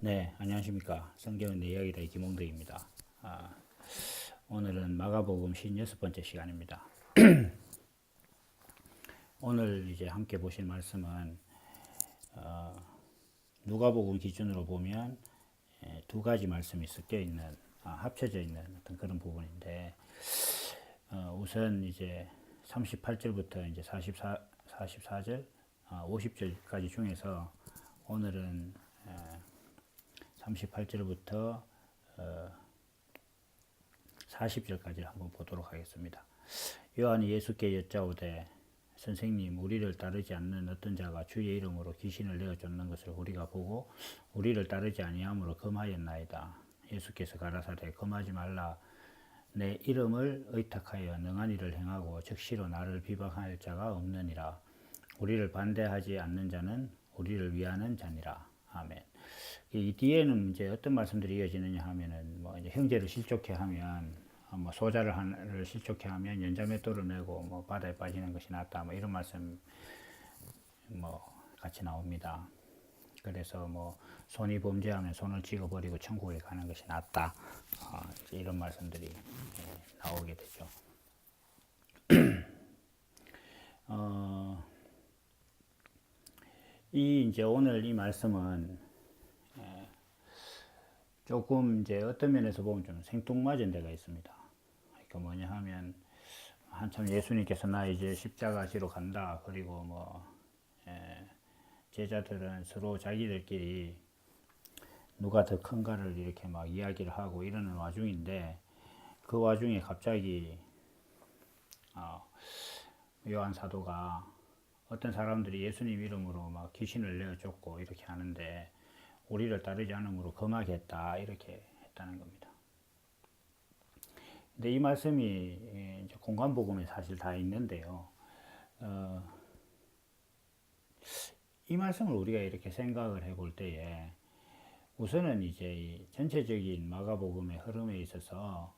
네, 안녕하십니까. 성경은 내 이야기다의 김홍덕입니다. 오늘은 마가복음 56번째 시간입니다. 오늘 이제 함께 보실 말씀은 누가복음 기준으로 보면 두 가지 말씀이 섞여 있는, 합쳐져 있는 어떤 그런 부분인데, 우선 이제 38절부터 이제 44절, 50절까지 중에서 오늘은 38절부터 40절까지 한번 보도록 하겠습니다. 요한이 예수께 여짜오되 선생님, 우리를 따르지 않는 어떤 자가 주의 이름으로 귀신을 내어 쫓는 것을 우리가 보고 우리를 따르지 아니함으로 금하였나이다. 예수께서 가라사대 금하지 말라. 내 이름을 의탁하여 능한 일을 행하고 즉시로 나를 비방할 자가 없느니라. 우리를 반대하지 않는 자는 우리를 위하는 자니라. 아멘. 이 뒤에는 이제 어떤 말씀들이 이어지느냐 하면은 뭐 이제 형제를 실족해 하면 뭐 소자를 하나를 실족해 하면 연자맷돌을 메고 뭐 바다에 빠지는 것이 낫다 뭐 이런 말씀 뭐 같이 나옵니다. 그래서 뭐 손이 범죄하면 손을 찍어버리고 천국에 가는 것이 낫다 이런 말씀들이 나오게 되죠. 이 이제 오늘 이 말씀은 조금 이제 어떤 면에서 보면 좀 생뚱맞은 데가 있습니다. 그러니까 뭐냐 하면 한참 예수님께서 나 이제 십자가 지러 간다. 그리고 뭐 제자들은 서로 자기들끼리 누가 더 큰가를 이렇게 막 이야기를 하고 이러는 와중인데 그 와중에 갑자기 요한 사도가 어떤 사람들이 예수님 이름으로 막 귀신을 내어쫓고 이렇게 하는데 우리를 따르지 않으므로 금하겠다 이렇게 했다는 겁니다. 근데 이 말씀이 이제 공관복음에 사실 다 있는데요. 이 말씀을 우리가 이렇게 생각을 해볼 때에 우선은 이제 이 전체적인 마가복음의 흐름에 있어서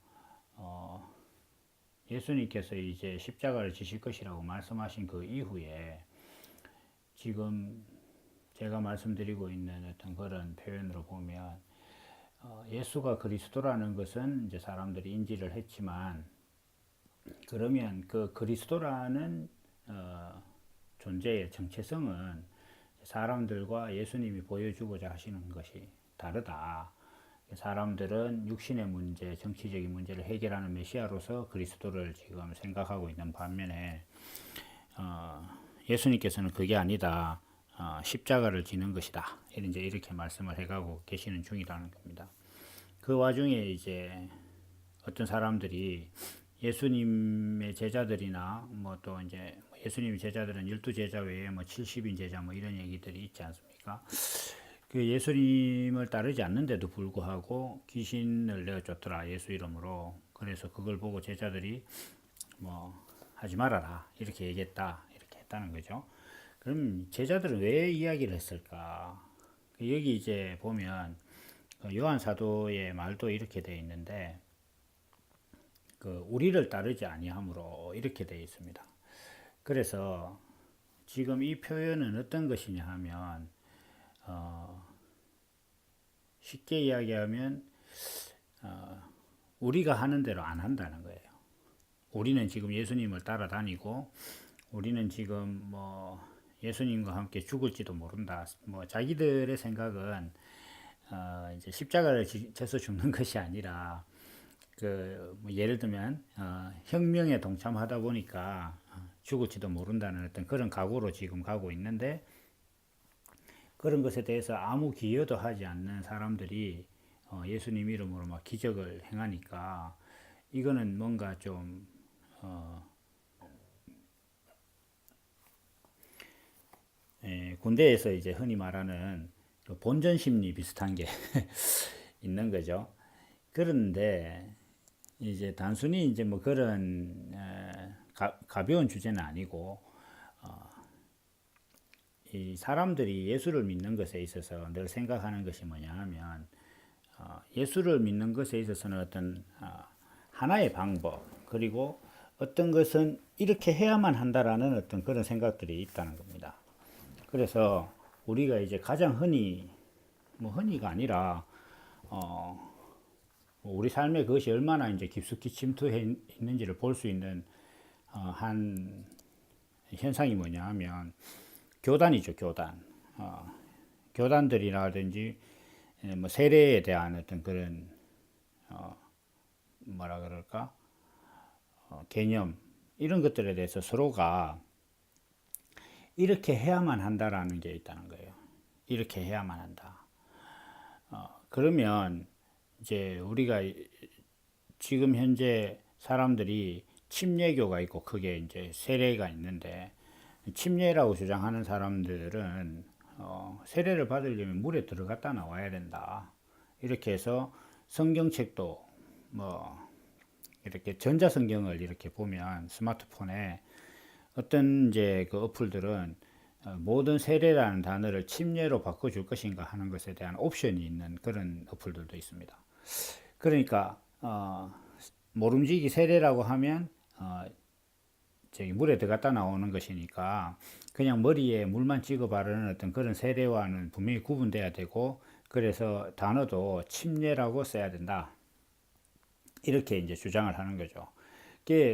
예수님께서 이제 십자가를 지실 것이라고 말씀하신 그 이후에 지금 제가 말씀드리고 있는 어떤 그런 표현으로 보면 예수가 그리스도라는 것은 이제 사람들이 인지를 했지만 그러면 그 그리스도라는 존재의 정체성은 사람들과 예수님이 보여주고자 하시는 것이 다르다. 사람들은 육신의 문제, 정치적인 문제를 해결하는 메시아로서 그리스도를 지금 생각하고 있는 반면에 예수님께서는 그게 아니다. 십자가를 지는 것이다. 이제 이렇게 말씀을 해가고 계시는 중이라는 겁니다. 그 와중에 이제 어떤 사람들이 예수님의 제자들이나 뭐 또 이제 예수님의 제자들은 12제자 외에 뭐 70인 제자 뭐 이런 얘기들이 있지 않습니까? 그 예수님을 따르지 않는데도 불구하고 귀신을 내어줬더라 예수 이름으로. 그래서 그걸 보고 제자들이 뭐 하지 말아라 이렇게 얘기했다 이렇게 했다는 거죠. 그럼 제자들은 왜 이야기를 했을까? 여기 이제 보면 요한 사도의 말도 이렇게 되어 있는데 그 우리를 따르지 아니함으로 이렇게 되어 있습니다. 그래서 지금 이 표현은 어떤 것이냐 하면 쉽게 이야기하면 우리가 하는 대로 안 한다는 거예요. 우리는 지금 예수님을 따라다니고 우리는 지금 뭐 예수님과 함께 죽을지도 모른다. 뭐 자기들의 생각은 이제 십자가를 져서 죽는 것이 아니라 그뭐 예를 들면 혁명에 동참하다 보니까 죽을지도 모른다는 어떤 그런 각오로 지금 가고 있는데 그런 것에 대해서 아무 기여도 하지 않는 사람들이 예수님 이름으로 막 기적을 행하니까 이거는 뭔가 좀 군대에서 이제 흔히 말하는 그 본전 심리 비슷한 게 있는 거죠. 그런데 이제 단순히 이제 뭐 그런 가벼운 주제는 아니고 이 사람들이 예수를 믿는 것에 있어서 늘 생각하는 것이 뭐냐 하면 예수를 믿는 것에 있어서는 어떤 하나의 방법 그리고 어떤 것은 이렇게 해야만 한다라는 어떤 그런 생각들이 있다는 겁니다. 그래서 우리가 이제 가장 흔히 뭐 흔히가 아니라 우리 삶에 그것이 얼마나 이제 깊숙이 침투해 있는지를 볼 수 있는 한 현상이 뭐냐 하면 교단이죠, 교단. 교단들이라든지 뭐 세례에 대한 어떤 그런 뭐라 그럴까 개념 이런 것들에 대해서 서로가 이렇게 해야만 한다라는 게 있다는 거예요. 이렇게 해야만 한다. 그러면 이제 우리가 지금 현재 사람들이 침례교가 있고 그게 이제 세례가 있는데 침례라고 주장하는 사람들은 세례를 받으려면 물에 들어갔다 나와야 된다. 이렇게 해서 성경책도 뭐 이렇게 전자성경을 이렇게 보면 스마트폰에 어떤 이제 그 어플들은 모든 세례라는 단어를 침례로 바꿔줄 것인가 하는 것에 대한 옵션이 있는 그런 어플들도 있습니다. 그러니까 모름지기 세례라고 하면 저기 물에 들어갔다 나오는 것이니까 그냥 머리에 물만 찍어 바르는 어떤 그런 세례와는 분명히 구분돼야 되고 그래서 단어도 침례라고 써야 된다. 이렇게 이제 주장을 하는 거죠.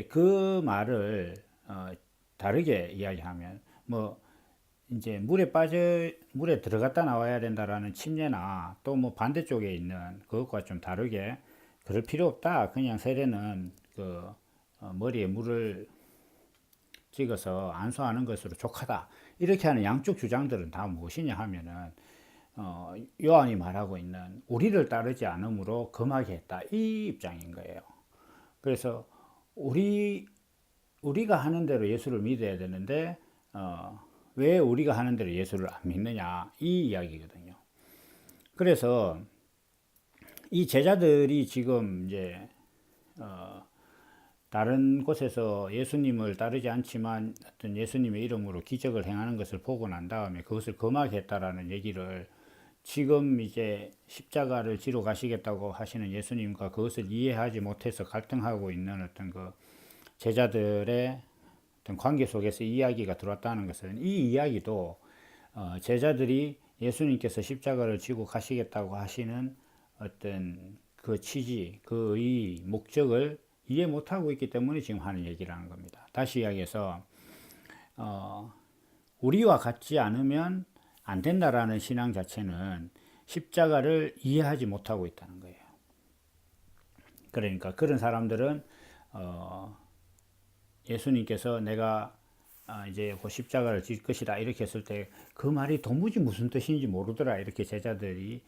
그 말을 다르게 이야기하면 뭐 이제 물에 들어갔다 나와야 된다라는 침례나 또 뭐 반대쪽에 있는 그것과 좀 다르게 그럴 필요 없다. 그냥 세례는 그 머리에 물을 찍어서 안수하는 것으로 족하다. 이렇게 하는 양쪽 주장들은 다 무엇이냐 하면은 요한이 말하고 있는 우리를 따르지 않으므로 금하게 했다. 이 입장인 거예요. 그래서 우리가 하는 대로 예수를 믿어야 되는데 왜 우리가 하는 대로 예수를 안 믿느냐 이 이야기거든요. 그래서 이 제자들이 지금 이제 다른 곳에서 예수님을 따르지 않지만 어떤 예수님의 이름으로 기적을 행하는 것을 보고 난 다음에 그것을 금하게 했다라는 얘기를 지금 이제 십자가를 지러 가시겠다고 하시는 예수님과 그것을 이해하지 못해서 갈등하고 있는 어떤 그 제자들의 어떤 관계 속에서 이야기가 들어왔다는 것은 이 이야기도 제자들이 예수님께서 십자가를 지고 가시겠다고 하시는 어떤 그 취지, 이 목적을 이해 못하고 있기 때문에 지금 하는 얘기라는 겁니다. 다시 이야기해서 우리와 같지 않으면 안 된다라는 신앙 자체는 십자가를 이해하지 못하고 있다는 거예요. 그러니까 그런 사람들은 예수님께서 내가 이제 그 십자가를 질 것이다 이렇게 했을 때 그 말이 도무지 무슨 뜻인지 모르더라 이렇게 제자들이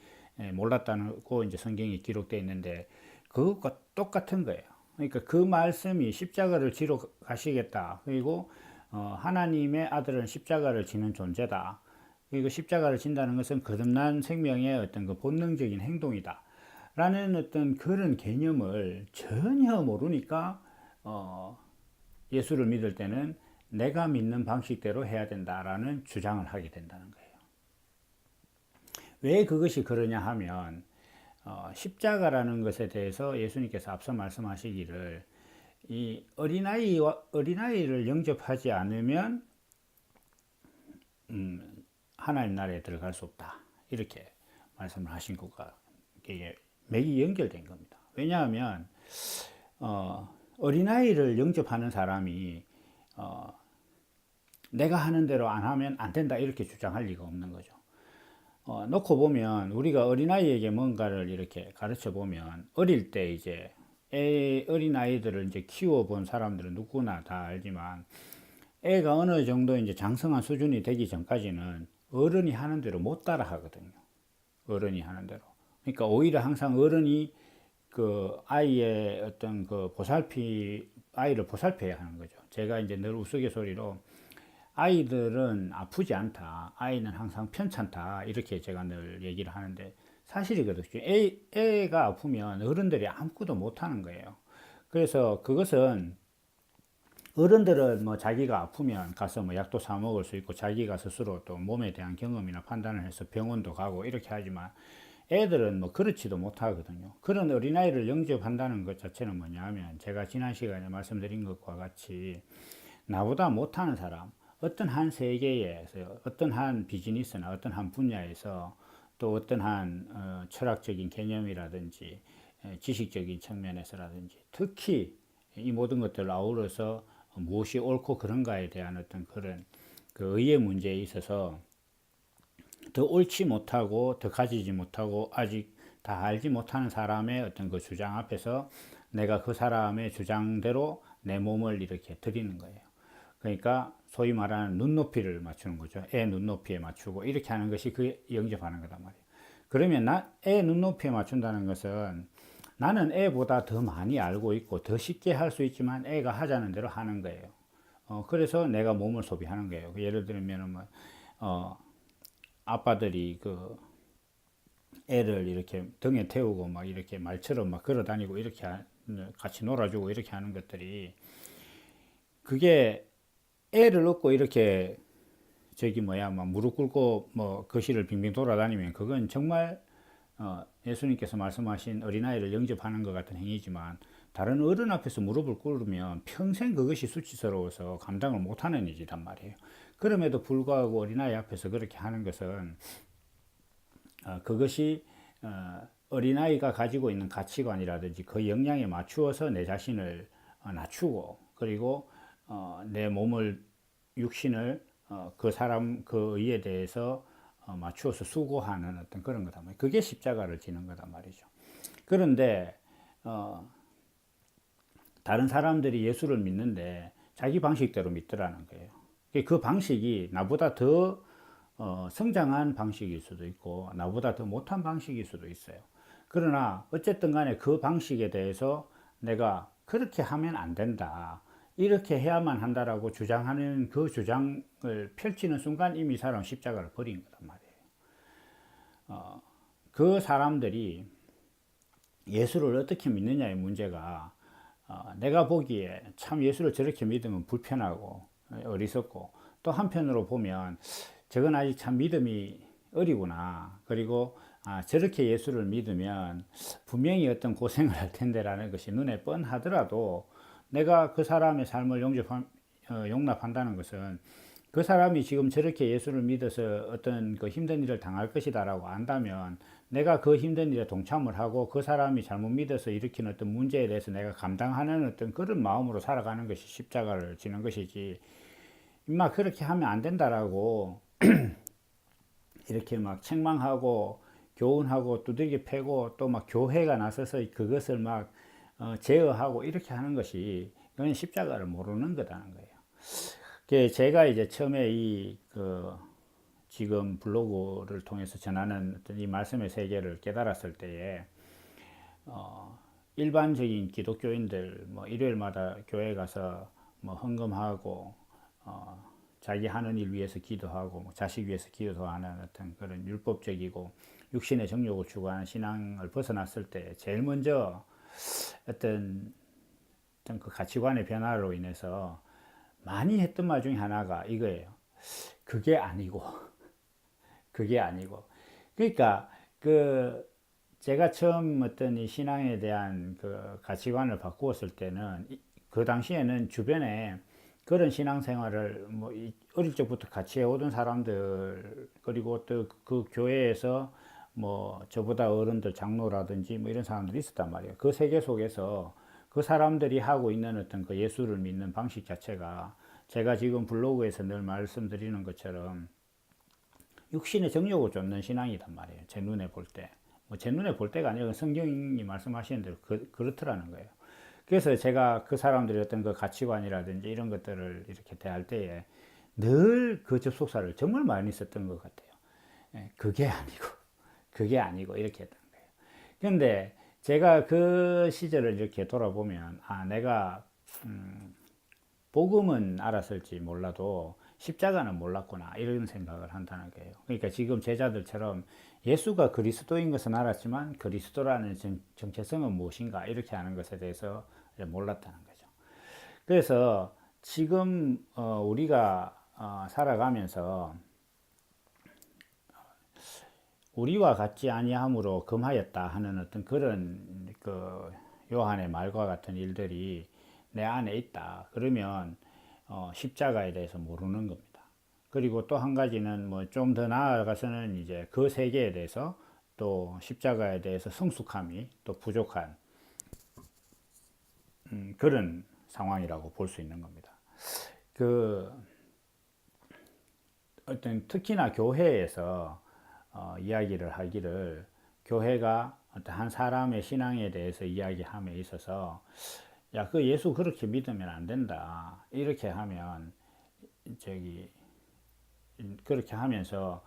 몰랐다고 이제 성경에 기록되어 있는데 그것과 똑같은 거예요. 그러니까 그 말씀이 십자가를 지러 가시겠다. 그리고 하나님의 아들은 십자가를 지는 존재다. 그리고 십자가를 진다는 것은 거듭난 생명의 어떤 그 본능적인 행동이다. 라는 어떤 그런 개념을 전혀 모르니까 예수를 믿을 때는 내가 믿는 방식대로 해야 된다라는 주장을 하게 된다는 거예요. 왜 그것이 그러냐 하면 십자가라는 것에 대해서 예수님께서 앞서 말씀하시기를 이 어린아이를 영접하지 않으면 하나님 나라에 들어갈 수 없다. 이렇게 말씀을 하신 것과 이게 맥이 연결된 겁니다. 왜냐하면 어린아이를 영접하는 사람이 내가 하는 대로 안 하면 안 된다 이렇게 주장할 리가 없는 거죠. 놓고 보면 우리가 어린아이에게 뭔가를 이렇게 가르쳐 보면 어릴 때 이제 어린아이들을 이제 키워본 사람들은 누구나 다 알지만 애가 어느 정도 이제 장성한 수준이 되기 전까지는 어른이 하는 대로 못 따라 하거든요. 어른이 하는 대로. 그러니까 오히려 항상 어른이 그 아이의 어떤 그 아이를 보살펴야 하는 거죠. 제가 이제 늘 우스갯소리로 아이들은 아프지 않다. 아이는 항상 편찮다. 이렇게 제가 늘 얘기를 하는데 사실이거든요. 애가 아프면 어른들이 아무것도 못하는 거예요. 그래서 그것은 어른들은 뭐 자기가 아프면 가서 뭐 약도 사 먹을 수 있고 자기가 스스로 또 몸에 대한 경험이나 판단을 해서 병원도 가고 이렇게 하지만 애들은 뭐 그렇지도 못하거든요. 그런 어린아이를 영접한다는 것 자체는 뭐냐 하면 제가 지난 시간에 말씀드린 것과 같이 나보다 못하는 사람, 어떤 한 세계에서 어떤 한 비즈니스나 어떤 한 분야에서 또 어떠한 철학적인 개념이라든지 지식적인 측면에서라든지 특히 이 모든 것들을 아우러서 무엇이 옳고 그른가에 대한 어떤 그런 그 의의 문제에 있어서 더 옳지 못하고 더 가지지 못하고 아직 다 알지 못하는 사람의 어떤 그 주장 앞에서 내가 그 사람의 주장대로 내 몸을 이렇게 드리는 거예요. 그러니까 소위 말하는 눈높이를 맞추는 거죠. 애 눈높이에 맞추고 이렇게 하는 것이 그 영접하는 거단 말이에요. 그러면 애 눈높이에 맞춘다는 것은 나는 애보다 더 많이 알고 있고 더 쉽게 할 수 있지만 애가 하자는 대로 하는 거예요. 그래서 내가 몸을 소비하는 거예요. 예를 들면 뭐 아빠들이 그 애를 이렇게 등에 태우고 막 이렇게 말처럼 막 걸어 다니고 이렇게 같이 놀아주고 이렇게 하는 것들이 그게 애를 얻고 이렇게 저기 뭐야 막 무릎 꿇고 뭐 거실을 빙빙 돌아다니면 그건 정말 예수님께서 말씀하신 어린아이를 영접하는 것 같은 행위지만 다른 어른 앞에서 무릎을 꿇으면 평생 그것이 수치스러워서 감당을 못하는 일이란 말이에요. 그럼에도 불구하고 어린아이 앞에서 그렇게 하는 것은 그것이 어린아이가 가지고 있는 가치관이라든지 그 역량에 맞추어서 내 자신을 낮추고 그리고 내 몸을 육신을 그 사람 그 의에 대해서 맞추어서 수고하는 어떤 그런 거다 말이에요. 그게 십자가를 지는 거다 말이죠. 그런데 다른 사람들이 예수를 믿는데 자기 방식대로 믿더라는 거예요. 그 방식이 나보다 더 성장한 방식일 수도 있고 나보다 더 못한 방식일 수도 있어요. 그러나 어쨌든 간에 그 방식에 대해서 내가 그렇게 하면 안 된다, 이렇게 해야만 한다라고 주장하는 그 주장을 펼치는 순간 이미 사람 십자가를 버린 거란 말이에요. 그 사람들이 예수를 어떻게 믿느냐의 문제가 내가 보기에 참 예수를 저렇게 믿으면 불편하고 어리석고 또 한편으로 보면 저건 아직 참 믿음이 어리구나. 그리고 저렇게 예수를 믿으면 분명히 어떤 고생을 할 텐데라는 것이 눈에 뻔하더라도 내가 그 사람의 삶을 용납한다는 것은 그 사람이 지금 저렇게 예수를 믿어서 어떤 그 힘든 일을 당할 것이다라고 안다면 내가 그 힘든 일에 동참을 하고 그 사람이 잘못 믿어서 일으킨 어떤 문제에 대해서 내가 감당하는 어떤 그런 마음으로 살아가는 것이 십자가를 지는 것이지, 임마 그렇게 하면 안 된다라고 이렇게 막 책망하고 교훈하고 두들겨 패고 또 막 교회가 나서서 그것을 막 제어하고 이렇게 하는 것이 이건 십자가를 모르는 거다는 거예요. 제가 이제 처음에 지금 블로그를 통해서 전하는 어떤 이 말씀의 세계를 깨달았을 때에 일반적인 기독교인들 뭐 일요일마다 교회 가서 뭐 헌금하고 자기 하는 일 위해서 기도하고 뭐 자식 위해서 기도하는 어떤 그런 율법적이고 육신의 정욕을 추구하는 신앙을 벗어났을 때 제일 먼저 어떤 그 가치관의 변화로 인해서 많이 했던 말 중에 하나가 이거예요. 그게 아니고 그러니까 제가 처음 어떤 이 신앙에 대한 그 가치관을 바꾸었을 때는 그 당시에는 주변에 그런 신앙생활을 뭐 어릴 적부터 같이 해오던 사람들 그리고 또 그 교회에서 뭐 저보다 어른들 장로라든지 뭐 이런 사람들이 있었단 말이에요. 그 세계 속에서 그 사람들이 하고 있는 어떤 그 예수를 믿는 방식 자체가 제가 지금 블로그에서 늘 말씀드리는 것처럼 육신의 정욕을 쫓는 신앙이단 말이에요. 제 눈에 볼 때. 뭐 제 눈에 볼 때가 아니라 성경이 말씀하시는 대로 그렇더라는 거예요. 그래서 제가 그 사람들의 어떤 그 가치관이라든지 이런 것들을 이렇게 대할 때에 늘 그 접속사를 정말 많이 썼던 것 같아요. 그게 아니고 이렇게 했던 거예요. 그런데 제가 그 시절을 이렇게 돌아보면 내가 복음은 알았을지 몰라도 십자가는 몰랐구나 이런 생각을 한다는 거예요. 그러니까 지금 제자들처럼 예수가 그리스도인 것은 알았지만 그리스도라는 정체성은 무엇인가 이렇게 하는 것에 대해서 몰랐다는 거죠. 그래서 지금 우리가 살아가면서 우리와 같지 아니함으로 금하였다 하는 어떤 그런 그 요한의 말과 같은 일들이 내 안에 있다. 그러면 십자가에 대해서 모르는 겁니다. 그리고 또 한 가지는 뭐 좀 더 나아가서는 이제 그 세계에 대해서 또 십자가에 대해서 성숙함이 또 부족한 그런 상황이라고 볼 수 있는 겁니다. 그 어떤 특히나 교회에서 이야기를 하기를 교회가 어떤 한 사람의 신앙에 대해서 이야기함에 있어서 야, 그 예수 그렇게 믿으면 안 된다. 이렇게 하면 저기 그렇게 하면서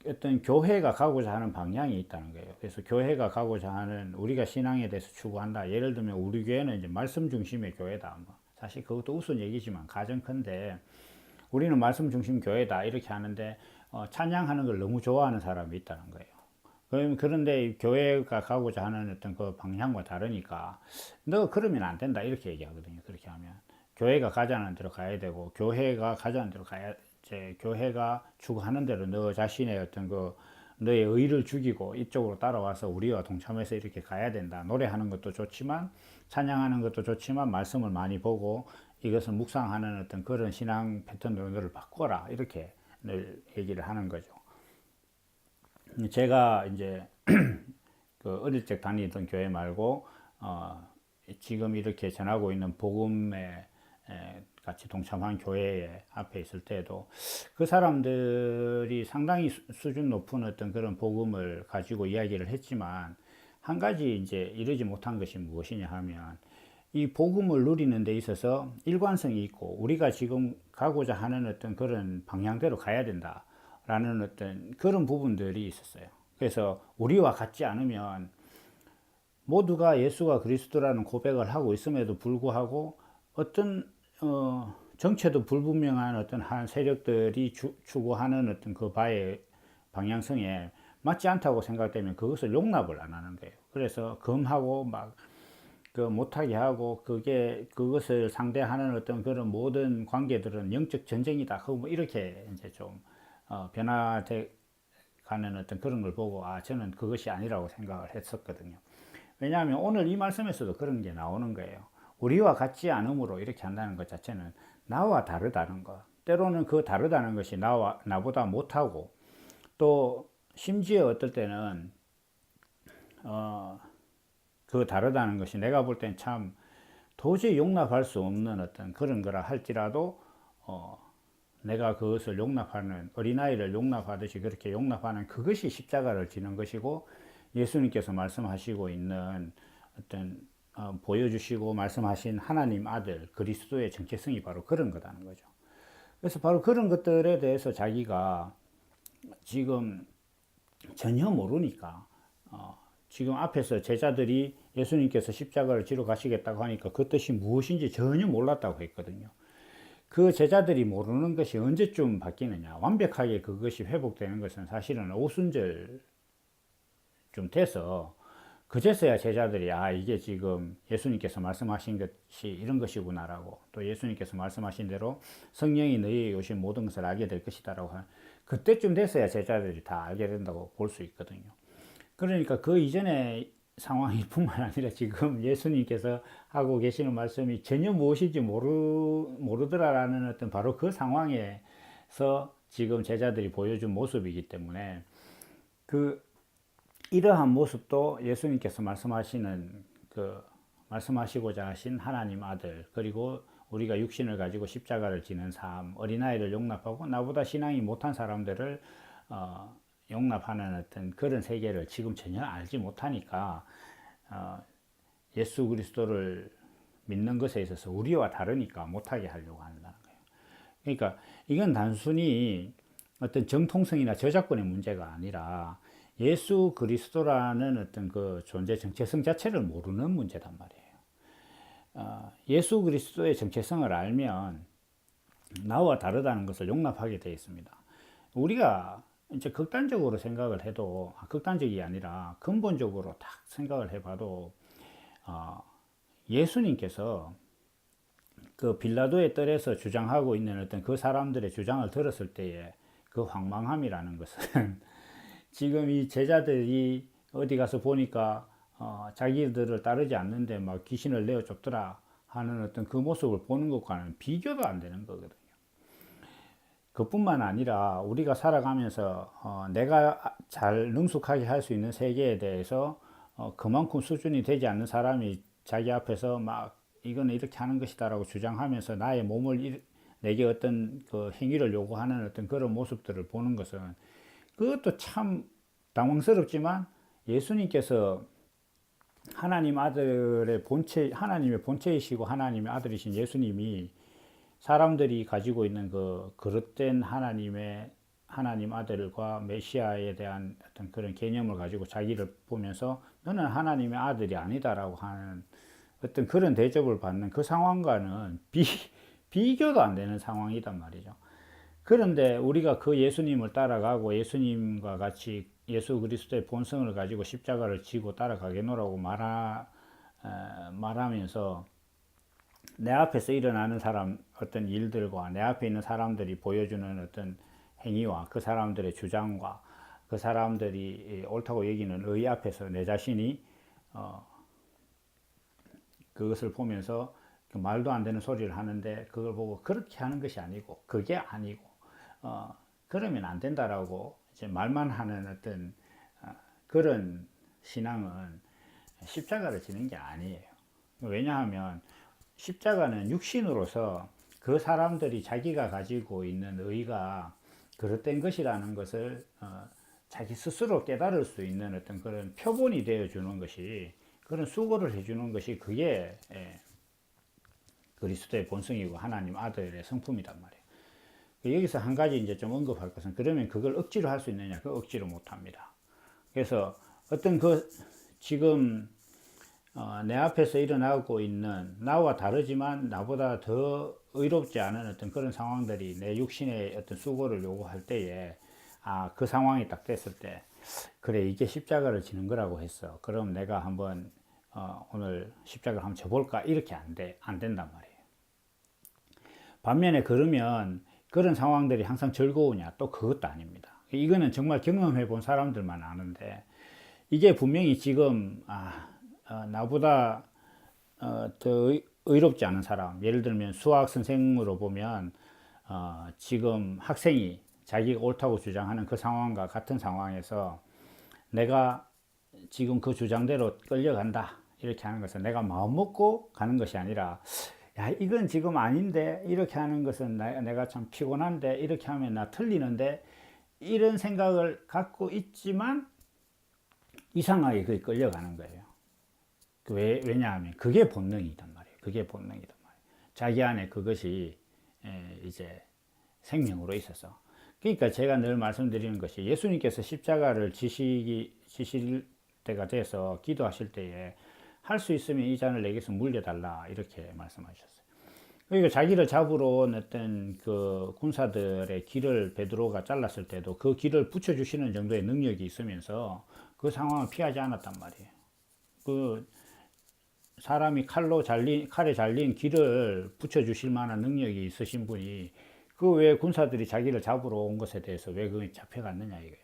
어떤 교회가 가고자 하는 방향이 있다는 거예요. 그래서 교회가 가고자 하는 우리가 신앙에 대해서 추구한다. 예를 들면 우리 교회는 이제 말씀 중심의 교회다. 뭐 사실 그것도 우스운 얘기지만 가정컨대 우리는 말씀 중심 교회다 이렇게 하는데 찬양하는 걸 너무 좋아하는 사람이 있다는 거예요. 그런데 교회가 가고자 하는 어떤 그 방향과 다르니까 너 그러면 안 된다 이렇게 얘기하거든요. 그렇게 하면 교회가 가자는 대로 가야 되고 교회가 가자는 대로 가야 이제 교회가 추구하는 대로 너 자신의 어떤 그 너의 의를 죽이고 이쪽으로 따라와서 우리와 동참해서 이렇게 가야 된다. 노래하는 것도 좋지만 찬양하는 것도 좋지만 말씀을 많이 보고 이것을 묵상하는 어떤 그런 신앙 패턴으로 너를 바꿔라 이렇게 늘 얘기를 하는 거죠. 제가 이제 그 어릴 적 다니던 교회 말고 지금 이렇게 전하고 있는 복음에 같이 동참한 교회 앞에 있을 때도 그 사람들이 상당히 수준 높은 어떤 그런 복음을 가지고 이야기를 했지만 한 가지 이제 이루지 못한 것이 무엇이냐 하면 이 복음을 누리는 데 있어서 일관성이 있고 우리가 지금 가고자 하는 어떤 그런 방향대로 가야 된다라는 어떤 그런 부분들이 있었어요. 그래서 우리와 같지 않으면 모두가 예수가 그리스도라는 고백을 하고 있음에도 불구하고 어떤 정체도 불분명한 어떤 한 세력들이 추구하는 어떤 그 바의 방향성에 맞지 않다고 생각되면 그것을 용납을 안 하는 거예요. 그래서 금하고 막 그 못하게 하고 그것을 상대하는 어떤 그런 모든 관계들은 영적 전쟁이다. 뭐 이렇게 이제 좀 변화돼 가는 어떤 그런 걸 보고 저는 그것이 아니라고 생각을 했었거든요. 왜냐하면 오늘 이 말씀에서도 그런 게 나오는 거예요. 우리와 같지 않음으로 이렇게 한다는 것 자체는 나와 다르다는 것. 때로는 그 다르다는 것이 나보다 못하고 또 심지어 어떨 때는 그 다르다는 것이 내가 볼 땐 참 도저히 용납할 수 없는 어떤 그런 거라 할지라도 내가 그것을 용납하는 어린아이를 용납하듯이 그렇게 용납하는 그것이 십자가를 지는 것이고 예수님께서 말씀하시고 있는 어떤 보여주시고 말씀하신 하나님 아들 그리스도의 정체성이 바로 그런 거라는 거죠. 그래서 바로 그런 것들에 대해서 자기가 지금 전혀 모르니까 지금 앞에서 제자들이 예수님께서 십자가를 지러 가시겠다고 하니까 그 뜻이 무엇인지 전혀 몰랐다고 했거든요. 그 제자들이 모르는 것이 언제쯤 바뀌느냐. 완벽하게 그것이 회복되는 것은 사실은 오순절 좀 돼서 그제서야 제자들이 이게 지금 예수님께서 말씀하신 것이 이런 것이구나라고 또 예수님께서 말씀하신 대로 성령이 너희에게 오신 모든 것을 알게 될 것이다라고 하는 그때쯤 돼서야 제자들이 다 알게 된다고 볼 수 있거든요. 그러니까 그 이전의 상황일 뿐만 아니라 지금 예수님께서 하고 계시는 말씀이 전혀 무엇인지 모르더라라는 어떤 바로 그 상황에서 지금 제자들이 보여준 모습이기 때문에 이러한 모습도 예수님께서 말씀하시고자 하신 하나님 아들 그리고 우리가 육신을 가지고 십자가를 지는 삶 어린아이를 용납하고 나보다 신앙이 못한 사람들을 용납하는 어떤 그런 세계를 지금 전혀 알지 못하니까 예수 그리스도를 믿는 것에 있어서 우리와 다르니까 못하게 하려고 한다는 거예요. 그러니까 이건 단순히 어떤 정통성이나 저작권의 문제가 아니라 예수 그리스도라는 어떤 그 존재 정체성 자체를 모르는 문제단 말이에요. 예수 그리스도의 정체성을 알면 나와 다르다는 것을 용납하게 되어 있습니다. 우리가 이제 극단적으로 생각을 해도 극단적이 아니라 근본적으로 딱 생각을 해봐도 예수님께서 그 빌라도의 뜰에서 주장하고 있는 어떤 그 사람들의 주장을 들었을 때의 그 황망함이라는 것은 지금 이 제자들이 어디 가서 보니까 자기들을 따르지 않는데 막 귀신을 내어 쫓더라 하는 어떤 그 모습을 보는 것과는 비교도 안 되는 거거든요. 그뿐만 아니라 우리가 살아가면서 내가 잘 능숙하게 할 수 있는 세계에 대해서 그만큼 수준이 되지 않는 사람이 자기 앞에서 막 이거는 이렇게 하는 것이다라고 주장하면서 나의 몸을 내게 어떤 그 행위를 요구하는 어떤 그런 모습들을 보는 것은 그것도 참 당황스럽지만 예수님께서 하나님 아들의 본체, 하나님의 본체이시고 하나님의 아들이신 예수님이 사람들이 가지고 있는 그 그릇된 하나님 아들과 메시아에 대한 어떤 그런 개념을 가지고 자기를 보면서 너는 하나님의 아들이 아니다라고 하는 어떤 그런 대접을 받는 그 상황과는 비교도 안 되는 상황이단 말이죠. 그런데 우리가 그 예수님을 따라가고 예수님과 같이 예수 그리스도의 본성을 가지고 십자가를 지고 따라가겠노라고 말하면서 내 앞에서 일어나는 어떤 일들과 내 앞에 있는 사람들이 보여주는 어떤 행위와 그 사람들의 주장과 그 사람들이 옳다고 여기는 의 앞에서 내 자신이 그것을 보면서 그 말도 안 되는 소리를 하는데 그걸 보고 그렇게 하는 것이 아니고 그게 아니고 그러면 안 된다라고 이제 말만 하는 어떤 그런 신앙은 십자가를 지는 게 아니에요. 왜냐하면 십자가는 육신으로서 그 사람들이 자기가 가지고 있는 의가 그릇된 것이라는 것을 자기 스스로 깨달을 수 있는 어떤 그런 표본이 되어 주는 것이 그런 수고를 해주는 것이 그게 그리스도의 본성이고 하나님 아들의 성품이란 말이에요. 여기서 한 가지 이제 좀 언급할 것은 그러면 그걸 억지로 할 수 있느냐? 그 억지로 못 합니다. 그래서 어떤 지금 내 앞에서 일어나고 있는 나와 다르지만 나보다 더 의롭지 않은 어떤 그런 상황들이 내 육신의 어떤 수고를 요구할 때에 그 상황이 딱 됐을 때 그래 이게 십자가를 지는 거라고 했어. 그럼 내가 한번 오늘 십자가를 한번 져볼까? 이렇게 안 된단 말이에요. 반면에 그러면 그런 상황들이 항상 즐거우냐? 또 그것도 아닙니다. 이거는 정말 경험해 본 사람들만 아는데 이게 분명히 지금 나보다 더 의롭지 않은 사람, 예를 들면 수학 선생으로 보면 지금 학생이 자기가 옳다고 주장하는 그 상황과 같은 상황에서 내가 지금 그 주장대로 끌려간다 이렇게 하는 것은 내가 마음 먹고 가는 것이 아니라 야 이건 지금 아닌데 이렇게 하는 것은 내가 참 피곤한데 이렇게 하면 나 틀리는데 이런 생각을 갖고 있지만 이상하게 그게 끌려가는 거예요. 왜냐하면 그게 본능이단 말이에요. 그게 본능이단 말이에요. 자기 안에 그것이 이제 생명으로 있어서. 그러니까 제가 늘 말씀드리는 것이 예수님께서 십자가를 지실 때가 돼서 기도하실 때에 할 수 있으면 이 잔을 내게서 물려달라 이렇게 말씀하셨어요. 그러니까 자기를 잡으러 온 어떤 그 군사들의 길을 베드로가 잘랐을 때도 그 길을 붙여주시는 정도의 능력이 있으면서 그 상황을 피하지 않았단 말이에요. 그 사람이 칼에 잘린 길을 붙여주실 만한 능력이 있으신 분이 그 왜 군사들이 자기를 잡으러 온 것에 대해서 왜 그게 잡혀갔느냐 이거예요.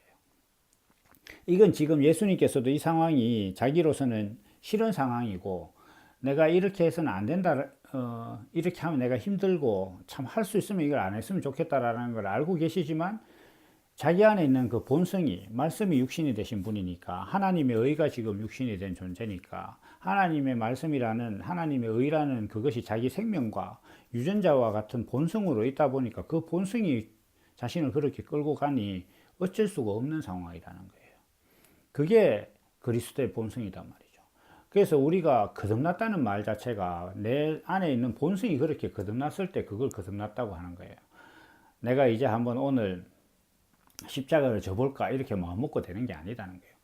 이건 지금 예수님께서도 이 상황이 자기로서는 싫은 상황이고 내가 이렇게 해서는 안 된다, 이렇게 하면 내가 힘들고 참 할 수 있으면 이걸 안 했으면 좋겠다라는 걸 알고 계시지만 자기 안에 있는 그 본성이 말씀이 육신이 되신 분이니까 하나님의 의가 지금 육신이 된 존재니까 하나님의 말씀이라는 하나님의 의라는 그것이 자기 생명과 유전자와 같은 본성으로 있다 보니까 그 본성이 자신을 그렇게 끌고 가니 어쩔 수가 없는 상황이라는 거예요. 그게 그리스도의 본성이란 말이죠. 그래서 우리가 거듭났다는 말 자체가 내 안에 있는 본성이 그렇게 거듭났을 때 그걸 거듭났다고 하는 거예요. 내가 이제 한번 오늘 십자가를 져볼까 이렇게 마음 먹고 되는 게 아니라는 거예요.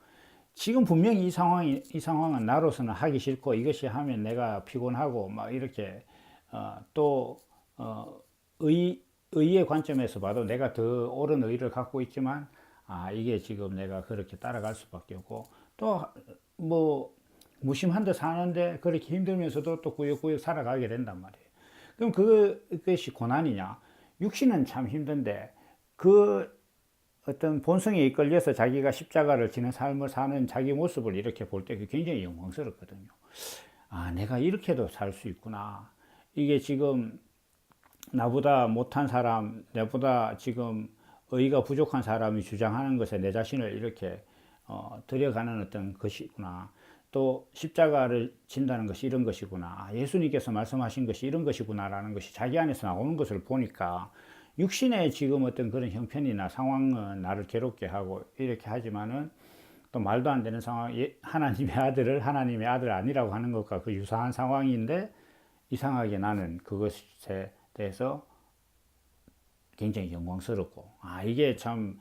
지금 분명히 이 상황은 나로서는 하기 싫고 이것이 하면 내가 피곤하고 막 이렇게 의의 관점에서 봐도 내가 더 옳은 의를 갖고 있지만 이게 지금 내가 그렇게 따라갈 수밖에 없고 또 뭐 무심한 데 사는데 그렇게 힘들면서도 또 꾸역꾸역 살아가게 된단 말이에요. 그럼 그것이 고난이냐? 육신은 참 힘든데 그 어떤 본성에 이끌려서 자기가 십자가를 지는 삶을 사는 자기 모습을 이렇게 볼 때 굉장히 영광스럽거든요. 내가 이렇게도 살 수 있구나. 이게 지금 나보다 못한 사람, 나보다 지금 의의가 부족한 사람이 주장하는 것에 내 자신을 이렇게 들여가는 어떤 것이구나. 또 십자가를 진다는 것이 이런 것이구나. 예수님께서 말씀하신 것이 이런 것이구나라는 것이 자기 안에서 나오는 것을 보니까 육신의 지금 어떤 그런 형편이나 상황은 나를 괴롭게 하고 이렇게 하지만은 또 말도 안 되는 상황, 하나님의 아들을 하나님의 아들 아니라고 하는 것과 그 유사한 상황인데 이상하게 나는 그것에 대해서 굉장히 영광스럽고, 이게 참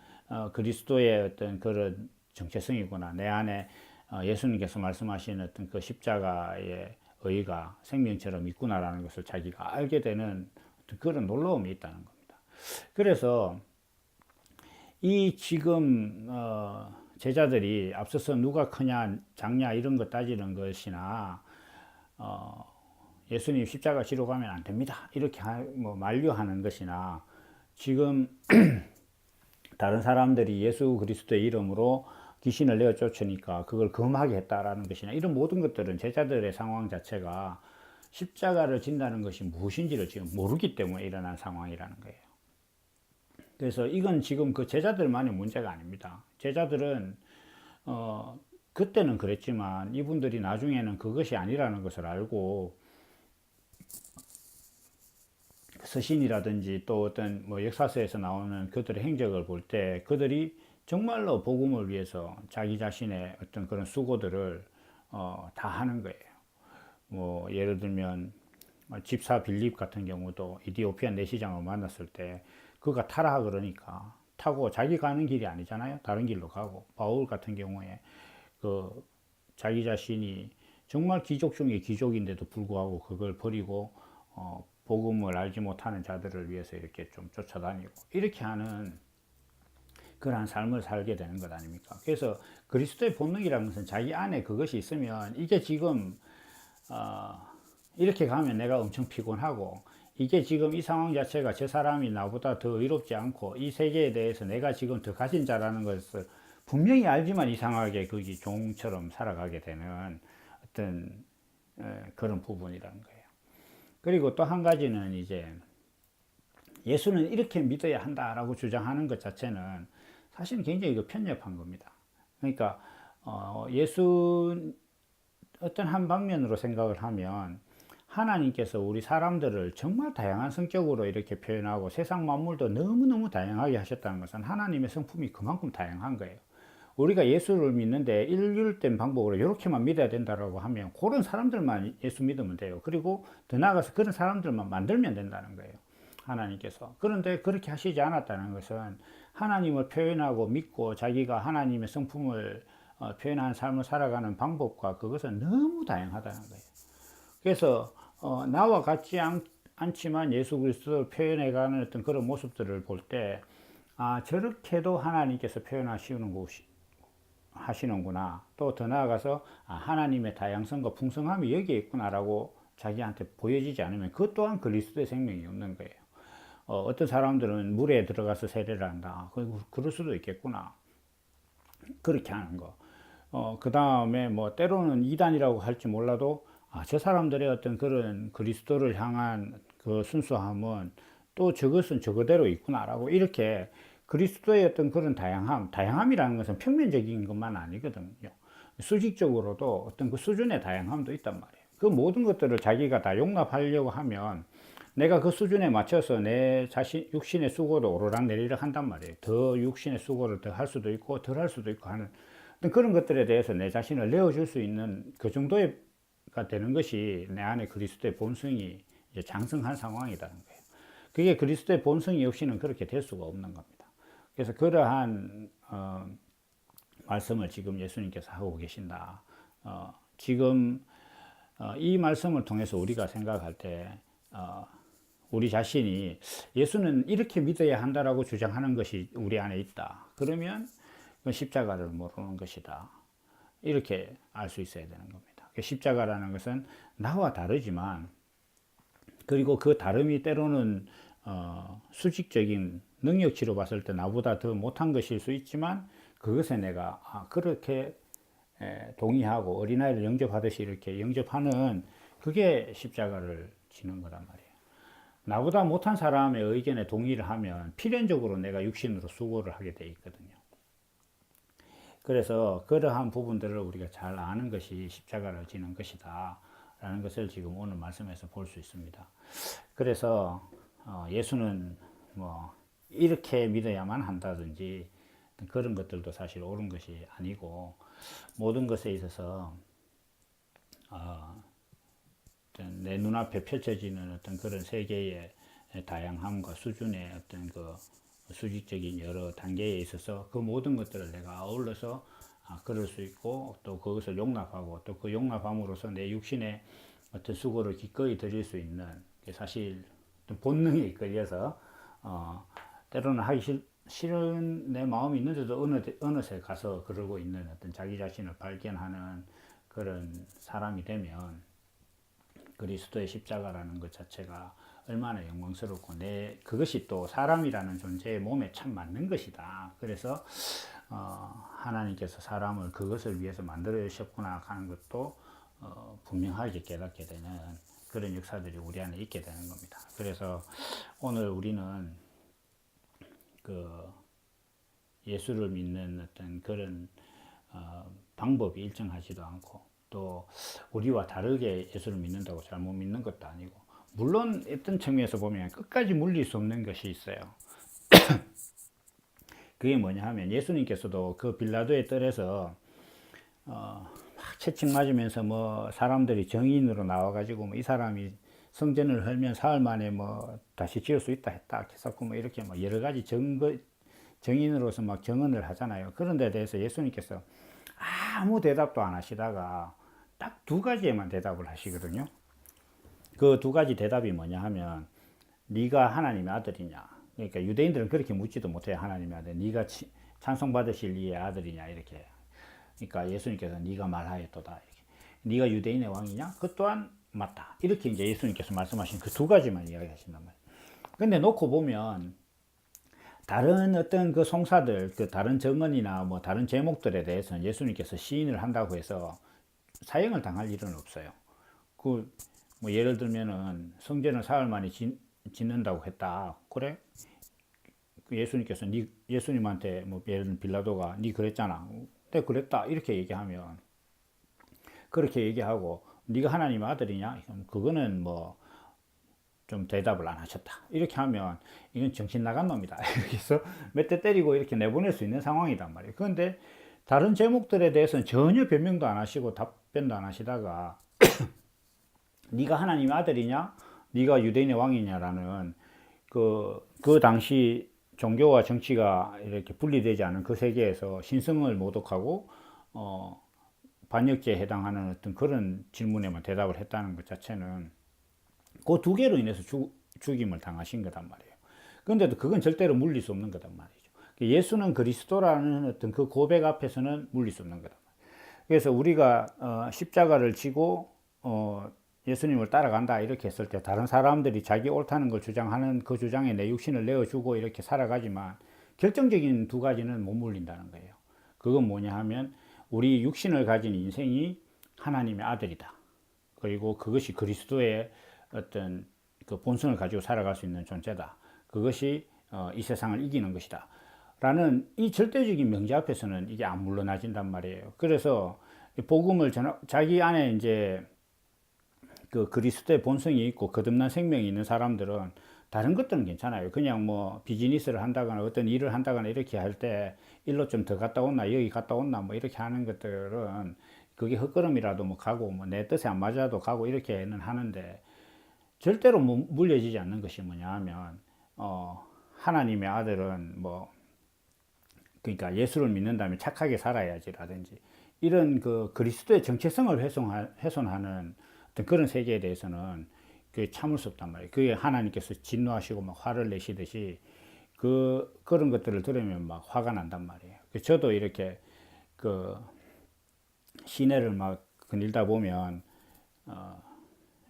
그리스도의 어떤 그런 정체성이구나. 내 안에 예수님께서 말씀하신 어떤 그 십자가의 의의가 생명처럼 있구나라는 것을 자기가 알게 되는 어떤 그런 놀라움이 있다는 겁니다. 그래서 이 지금 제자들이 앞서서 누가 크냐 작냐 이런 거 따지는 것이나 예수님 십자가 지러 가면 안 됩니다 이렇게 뭐 만류하는 것이나 지금 다른 사람들이 예수 그리스도의 이름으로 귀신을 내어 쫓으니까 그걸 금하게 했다라는 것이나 이런 모든 것들은 제자들의 상황 자체가 십자가를 진다는 것이 무엇인지를 지금 모르기 때문에 일어난 상황이라는 거예요. 그래서 이건 지금 그 제자들만의 문제가 아닙니다. 제자들은 그때는 그랬지만 이분들이 나중에는 그것이 아니라는 것을 알고 서신이라든지 또 어떤 뭐 역사서에서 나오는 그들의 행적을 볼 때 그들이 정말로 복음을 위해서 자기 자신의 어떤 그런 수고들을 다 하는 거예요. 뭐 예를 들면 집사 빌립 같은 경우도 이디오피아 내시장을 만났을 때 그가 타라 그러니까 타고 자기 가는 길이 아니잖아요. 다른 길로 가고 바울 같은 경우에 그 자기 자신이 정말 귀족 중에 귀족인데도 불구하고 그걸 버리고 복음을 알지 못하는 자들을 위해서 이렇게 좀 쫓아다니고 이렇게 하는 그러한 삶을 살게 되는 것 아닙니까? 그래서 그리스도의 본능이라는 것은 자기 안에 그것이 있으면 이게 지금 이렇게 가면 내가 엄청 피곤하고 이게 지금 이 상황 자체가 저 사람이 나보다 더 의롭지 않고 이 세계에 대해서 내가 지금 더 가진 자라는 것을 분명히 알지만 이상하게 거기 종처럼 살아가게 되는 어떤 그런 부분이라는 거예요. 그리고 또 한 가지는 이제 예수는 이렇게 믿어야 한다라고 주장하는 것 자체는 사실은 굉장히 편협한 겁니다. 그러니까 예수 어떤 한 방면으로 생각을 하면 하나님께서 우리 사람들을 정말 다양한 성격으로 이렇게 표현하고 세상 만물도 너무너무 다양하게 하셨다는 것은 하나님의 성품이 그만큼 다양한 거예요. 우리가 예수를 믿는데 일률된 방법으로 이렇게만 믿어야 된다고 하면 그런 사람들만 예수 믿으면 돼요. 그리고 더 나아가서 그런 사람들만 만들면 된다는 거예요. 하나님께서. 그런데 그렇게 하시지 않았다는 것은 하나님을 표현하고 믿고 자기가 하나님의 성품을 표현하는 삶을 살아가는 방법과 그것은 너무 다양하다는 거예요. 그래서 나와 같지 않지만 예수 그리스도를 표현해가는 어떤 그런 모습들을 볼 때 저렇게도 하나님께서 표현하시는 것이 하시는구나. 또 더 나아가서 하나님의 다양성과 풍성함이 여기에 있구나라고 자기한테 보여지지 않으면 그것 또한 그리스도의 생명이 없는 거예요. 어떤 사람들은 물에 들어가서 세례를 한다. 그럴 수도 있겠구나. 그렇게 하는 거. 그 다음에 뭐 때로는 이단이라고 할지 몰라도 저 사람들의 어떤 그런 그리스도를 향한 그 순수함은 또 저것은 저거대로 있구나라고 이렇게 그리스도의 어떤 그런 다양함이라는 것은 평면적인 것만 아니거든요. 수직적으로도 어떤 그 수준의 다양함도 있단 말이에요. 그 모든 것들을 자기가 다 용납하려고 하면 내가 그 수준에 맞춰서 내 자신, 육신의 수고도 오르락내리락 한단 말이에요. 더 육신의 수고를 더 할 수도 있고 덜 할 수도 있고 하는 그런 것들에 대해서 내 자신을 내어줄 수 있는 그 정도가 되는 것이 내 안에 그리스도의 본성이 이제 장성한 상황이라는 거예요. 그게 그리스도의 본성이 없이는 그렇게 될 수가 없는 겁니다. 그래서 그러한 말씀을 지금 예수님께서 하고 계신다. 지금 이 말씀을 통해서 우리가 생각할 때 우리 자신이 예수는 이렇게 믿어야 한다라고 주장하는 것이 우리 안에 있다. 그러면 십자가를 모르는 것이다. 이렇게 알 수 있어야 되는 겁니다. 십자가라는 것은 나와 다르지만 그리고 그 다름이 때로는 수직적인 능력치로 봤을 때 나보다 더 못한 것일 수 있지만 그것에 내가 그렇게 동의하고 어린아이를 영접하듯이 이렇게 영접하는 그게 십자가를 지는 거란 말이에요. 나보다 못한 사람의 의견에 동의를 하면 필연적으로 내가 육신으로 수고를 하게 돼 있거든요. 그래서 그러한 부분들을 우리가 잘 아는 것이 십자가를 지는 것이다 라는 것을 지금 오늘 말씀에서 볼 수 있습니다. 그래서 예수는 뭐 이렇게 믿어야만 한다든지 그런 것들도 사실 옳은 것이 아니고, 모든 것에 있어서 내 눈앞에 펼쳐지는 어떤 그런 세계의 다양함과 수준의 어떤 그 수직적인 여러 단계에 있어서 그 모든 것들을 내가 아울러서 그럴 수 있고, 또 그것을 용납하고, 또 그 용납함으로써 내 육신의 어떤 수고를 기꺼이 드릴 수 있는, 사실 본능에 이끌려서 때로는 하기 싫은 내 마음이 있는데도 어느새 가서 그러고 있는 어떤 자기 자신을 발견하는 그런 사람이 되면, 그리스도의 십자가라는 것 자체가 얼마나 영광스럽고 그것이 또 사람이라는 존재의 몸에 참 맞는 것이다. 그래서 하나님께서 사람을 그것을 위해서 만들어 주셨구나 하는 것도 분명하게 깨닫게 되는 그런 역사들이 우리 안에 있게 되는 겁니다. 그래서 오늘 우리는 그 예수를 믿는 어떤 그런 방법이 일정하지도 않고, 또 우리와 다르게 예수를 믿는다고 잘못 믿는 것도 아니고, 물론 어떤 측면에서 보면 끝까지 물릴 수 없는 것이 있어요. 그게 뭐냐 하면, 예수님께서도 그 빌라도의 뜰에서 막 채찍 맞으면서 뭐 사람들이 정인으로 나와가지고 뭐 이 사람이 성전을 헐면 사흘 만에 뭐 다시 지을 수 있다 했다 했었고, 뭐 이렇게 뭐 여러 가지 정인으로서 막 증언을 하잖아요. 그런 데 대해서 예수님께서 아무 대답도 안 하시다가 딱 두 가지에만 대답을 하시거든요. 그 두 가지 대답이 뭐냐 하면, 네가 하나님의 아들이냐. 그러니까 유대인들은 그렇게 묻지도 못해요. 하나님의 아들, 네가 찬송받으실 이의 아들이냐, 이렇게. 그러니까 예수님께서 네가 말하였도다, 이렇게. 네가 유대인의 왕이냐? 그 또한 맞다, 이렇게 이제 예수님께서 말씀하신 그 두 가지만 이야기하신단 말이에요. 근데 놓고 보면 다른 어떤 그 송사들, 그 다른 정언이나 뭐 다른 제목들에 대해서는 예수님께서 시인을 한다고 해서 사형을 당할 일은 없어요. 그 뭐 예를 들면은 성전을 사흘 만에 짓는다고 했다. 그래? 예수님께서 예수님한테 뭐 예를 들면 빌라도가 네 그랬잖아. 네 그랬다, 이렇게 얘기하면, 그렇게 얘기하고 네가 하나님의 아들이냐? 그거는 뭐 좀 대답을 안 하셨다, 이렇게 하면 이건 정신 나간 놈이다. 이렇게 해서 몇 대 때리고 이렇게 내보낼 수 있는 상황이단 말이에요. 그런데 다른 제목들에 대해서는 전혀 변명도 안 하시고 답변도 안 하시다가 네가 하나님의 아들이냐? 네가 유대인의 왕이냐라는 그 당시 종교와 정치가 이렇게 분리되지 않은 그 세계에서 신성을 모독하고 반역죄에 해당하는 어떤 그런 질문에만 대답을 했다는 것 자체는 그 두 개로 인해서 죽임을 당하신 거단 말이에요. 그런데도 그건 절대로 물릴 수 없는 거단 말이죠. 예수는 그리스도라는 어떤 그 고백 앞에서는 물릴 수 없는 거단 말이에요. 그래서 우리가 십자가를 지고 예수님을 따라간다 이렇게 했을 때, 다른 사람들이 자기 옳다는 걸 주장하는 그 주장에 내 육신을 내어주고 이렇게 살아가지만 결정적인 두 가지는 못 물린다는 거예요. 그건 뭐냐 하면, 우리 육신을 가진 인생이 하나님의 아들이다. 그리고 그것이 그리스도의 어떤 그 본성을 가지고 살아갈 수 있는 존재다. 그것이 이 세상을 이기는 것이다. 라는 이 절대적인 명제 앞에서는 이게 안 물러나진단 말이에요. 그래서 복음을 자기 안에 이제 그 그리스도의 본성이 있고 거듭난 생명이 있는 사람들은 다른 것들은 괜찮아요. 그냥 뭐 비즈니스를 한다거나 어떤 일을 한다거나 이렇게 할 때 일로 좀 더 갔다 온나 여기 갔다 온나 뭐 이렇게 하는 것들은 그게 헛걸음이라도 뭐 가고 뭐 내 뜻에 안 맞아도 가고 이렇게는 하는데, 절대로 물려지지 않는 것이 뭐냐 하면 하나님의 아들은 뭐 그러니까 예수를 믿는다면 착하게 살아야지라든지 이런 그 그리스도의 정체성을 훼손하는 어떤 그런 세계에 대해서는 그게 참을 수 없단 말이에요. 그게 하나님께서 진노하시고 막 화를 내시듯이 그런 것들을 들으면 막 화가 난단 말이에요. 저도 이렇게 그 시내를 막 거닐다 보면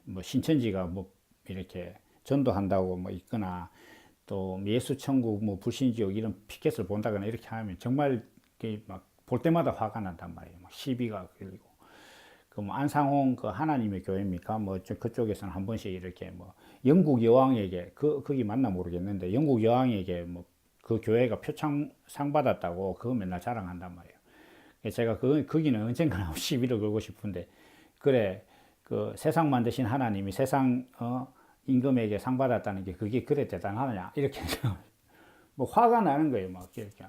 뭐 신천지가 뭐 이렇게 전도한다고 뭐 있거나, 또 예수천국 뭐 불신지옥 이런 피켓을 본다거나 이렇게 하면 정말 막 볼 때마다 화가 난단 말이에요. 막 시비가 걸리고. 그 뭐 안상홍 그 하나님의 교회입니까? 뭐 그쪽에서는 한 번씩 이렇게 뭐 영국 여왕에게 거기 맞나 모르겠는데 영국 여왕에게 뭐 그 교회가 표창 상 받았다고 그거 맨날 자랑한단 말이에요. 제가 거기는 언젠가는 시비를 걸고 싶은데 그래 그 세상 만드신 하나님이 세상 임금에게 상 받았다는 게 그게 그래 대단하냐 이렇게 뭐 화가 나는 거예요. 막 이렇게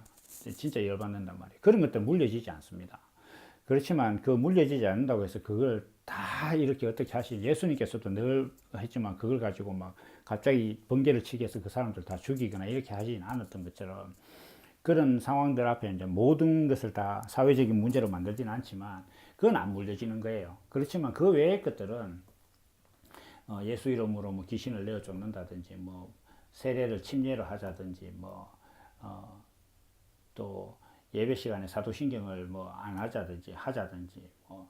진짜 열받는단 말이에요. 그런 것들 물려지지 않습니다. 그렇지만 그 물려지지 않는다고 해서 그걸 다 이렇게 어떻게 하시 예수님께서도 늘 했지만 그걸 가지고 막 갑자기 번개를 치게 해서 그 사람들 다 죽이거나 이렇게 하진 않았던 것처럼 그런 상황들 앞에 이제 모든 것을 다 사회적인 문제로 만들지는 않지만 그건 안 물려지는 거예요. 그렇지만 그 외의 것들은 예수 이름으로 뭐 귀신을 내어 쫓는다든지 뭐 세례를 침례로 하자든지 또 예배 시간에 사도신경을 뭐 안 하자든지 뭐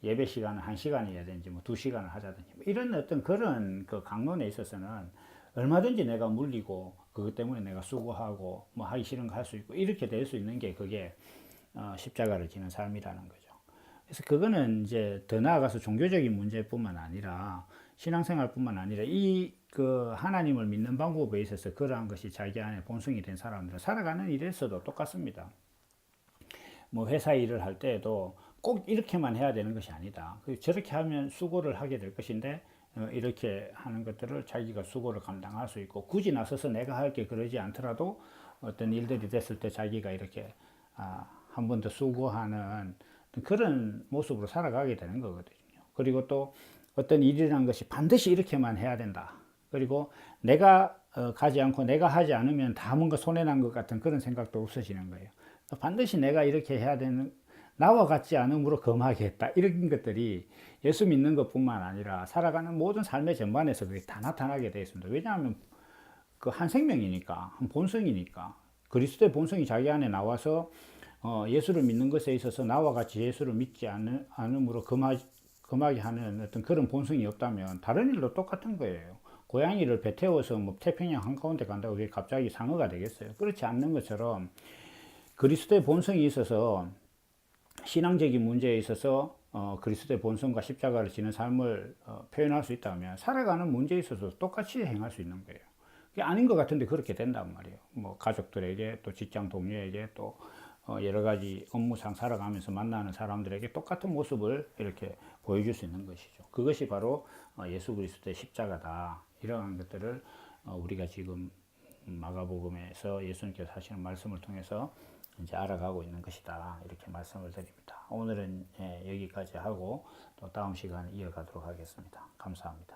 예배 시간은 1시간이어야 되는지 뭐 2시간을 하자든지 뭐 이런 어떤 그런 그 강론에 있어서는 얼마든지 내가 물리고 그것 때문에 내가 수고하고 뭐 하기 싫은 거 할 수 있고 이렇게 될 수 있는 게 그게 십자가를 지는 삶이라는 거죠. 그래서 그거는 이제 더 나아가서 종교적인 문제뿐만 아니라 신앙생활뿐만 아니라 이 그 하나님을 믿는 방법에 있어서 그러한 것이 자기 안에 본성이 된 사람들은 살아가는 일에서도 똑같습니다. 뭐 회사 일을 할 때에도 꼭 이렇게만 해야 되는 것이 아니다. 저렇게 하면 수고를 하게 될 것인데 이렇게 하는 것들을 자기가 수고를 감당할 수 있고 굳이 나서서 내가 할 게 그러지 않더라도 어떤 일들이 됐을 때 자기가 이렇게 한 번 더 수고하는 그런 모습으로 살아가게 되는 거거든요. 그리고 또 어떤 일이라는 것이 반드시 이렇게만 해야 된다. 그리고 내가 가지 않고 내가 하지 않으면 다 뭔가 손해난 것 같은 그런 생각도 없어지는 거예요. 반드시 내가 이렇게 해야 되는 나와 같지 않음으로 금하겠다 이런 것들이 예수 믿는 것뿐만 아니라 살아가는 모든 삶의 전반에서 그게 다 나타나게 되어 있습니다. 왜냐하면 그 한 생명이니까 한 본성이니까 그리스도의 본성이 자기 안에 나와서 예수를 믿는 것에 있어서 나와 같이 예수를 믿지 않음으로 금하게 하는 어떤 그런 본성이 없다면 다른 일도 똑같은 거예요. 고양이를 배 태워서 뭐 태평양 한가운데 간다고 그게 갑자기 상어가 되겠어요? 그렇지 않는 것처럼 그리스도의 본성이 있어서 신앙적인 문제에 있어서 그리스도의 본성과 십자가를 지는 삶을 표현할 수 있다면 살아가는 문제에 있어서 똑같이 행할 수 있는 거예요. 그게 아닌 것 같은데 그렇게 된단 말이에요. 뭐 가족들에게 또 직장 동료에게 또 여러 가지 업무상 살아가면서 만나는 사람들에게 똑같은 모습을 이렇게 보여줄 수 있는 것이죠. 그것이 바로 예수 그리스도의 십자가다. 이러한 것들을 우리가 지금 마가복음에서 예수님께서 하시는 말씀을 통해서 이제 알아가고 있는 것이다. 이렇게 말씀을 드립니다. 오늘은 여기까지 하고 또 다음 시간에 이어가도록 하겠습니다. 감사합니다.